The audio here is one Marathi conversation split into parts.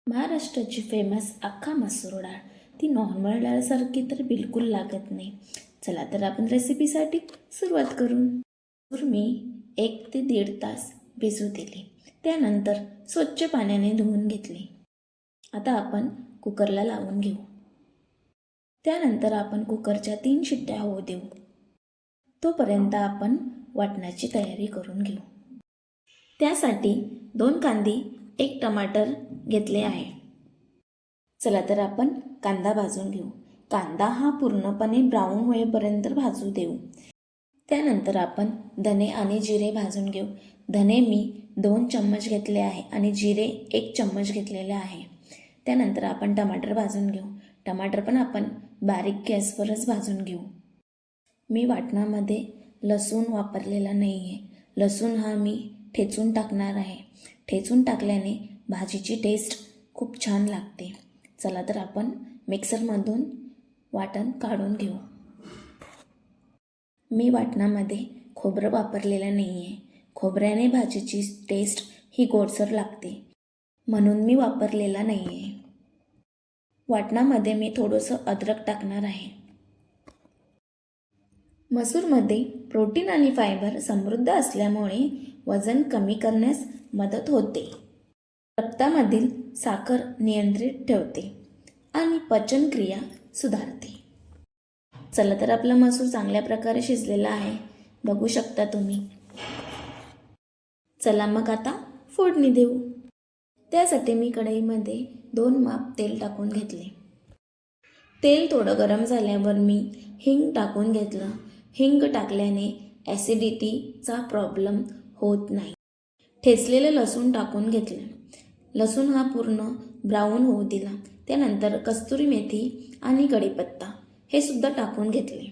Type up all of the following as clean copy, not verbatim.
महाराष्ट्राची फेमस अख्खा मसूर डाळ, ती नॉर्मल डाळसारखी तर बिलकुल लागत नाही. चला तर आपण रेसिपीसाठी सुरुवात करू. मसूर मी 1 ते 1.5 तास भिजू दिले. त्यानंतर स्वच्छ पाण्याने धुवून घेतले. आता आपण कुकरला लावून घेऊ. त्यानंतर आपण कुकरच्या 3 शिट्ट्या होऊ देऊ. तोपर्यंत आपण वाटणाची तयारी करून घेऊ. त्यासाठी 2 कांदे 1 टमाटर घेतले आहे. चला तर आपण कांदा भाजून घेऊ. कांदा हा पूर्णपणे ब्राऊन होईपर्यंत भाजू देऊ. त्यानंतर आपण धने आणि जिरे भाजून घेऊ. धने मी 2 चम्मच घेतले आहे आणि जिरे 1 चम्मच घेतलेले आहे. त्यानंतर आपण टमाटर भाजून घेऊ. टमाटर पण आपण बारीक गॅसवरच भाजून घेऊ. मी वाटणामध्ये लसूण वापरलेला नाही आहे. लसूण हा मी ठेचून टाकणार आहे. ठेचून टाकल्याने भाजीची टेस्ट खूप छान लागते. चला तर आपण मिक्सरमधून वाटण काढून घेऊ. मी वाटणामध्ये खोबरं वापरलेलं नाही आहे. खोबऱ्याने भाजीची टेस्ट ही गोडसर लागते, म्हणून मी वापरलेला नाही आहे. वाटणामध्ये मी थोडंसं अद्रक टाकणार आहे. मसूरमध्ये प्रोटीन आणि फायबर समृद्ध असल्यामुळे वजन कमी करण्यास मदत होते. रक्तामधील साखर नियंत्रित ठेवते आणि पचनक्रिया सुधारते. चला तर आपला मसूर चांगल्या प्रकारे शिजलेला आहे, बघू शकता तुम्ही. चला मग आता फोडणी देऊ. त्यासाठी मी कढईमध्ये 2 माप तेल टाकून घेतले. तेल थोडं गरम झाल्यावर मी हिंग टाकून घेतलं. हिंग टाकल्याने ॲसिडिटीचा प्रॉब्लेम होत नाही. ठेचलेले लसूण टाकून घेतले. लसूण हा पूर्ण ब्राऊन होऊ दिला. त्यानंतर कस्तुरी मेथी आणि कढीपत्ता हे सुद्धा टाकून घेतले.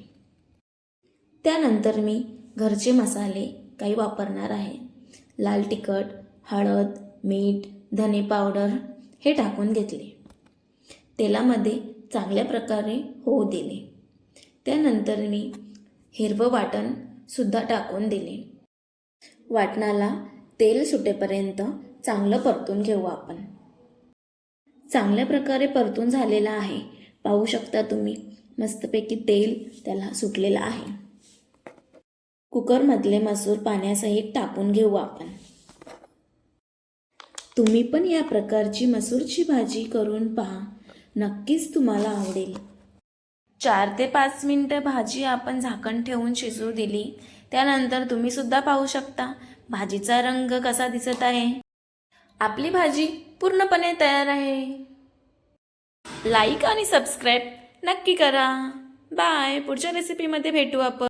त्यानंतर मी घरचे मसाले काही वापरणार आहे. लाल तिखट, हळद, मीठ, धने पावडर हे टाकून घेतले. तेलामध्ये चांगल्या प्रकारे होऊ दिले. त्यानंतर मी हिरवं वाटण सुद्धा टाकून दिले. वाटणाला तेल सुटेपर्यंत चांगलं परतून घेऊ आपण. चांगल्या प्रकारे परतून झालेला आहे, पाहू शकता तुम्ही. मस्तपैकी तेल त्याला सुटलेलं आहे. कुकरमधले मसूर पाण्यासहित टाकून घेऊ आपण. तुम्ही पण या प्रकारची मसूरची भाजी करून पहा, नक्कीच तुम्हाला आवडेल. 4 ते 5 मिनिटं भाजी आपण झाकण ठेवून शिजू दिली. त्यानंतर तुम्ही सुद्धा पाहू शकता भाजीचा रंग कसा दिसत आहे. आपली भाजी पूर्णपणे तयार आहे. लाईक आणि सबस्क्राईब नक्की करा. बाय. पुढच्या रेसिपीमध्ये भेटू आपण.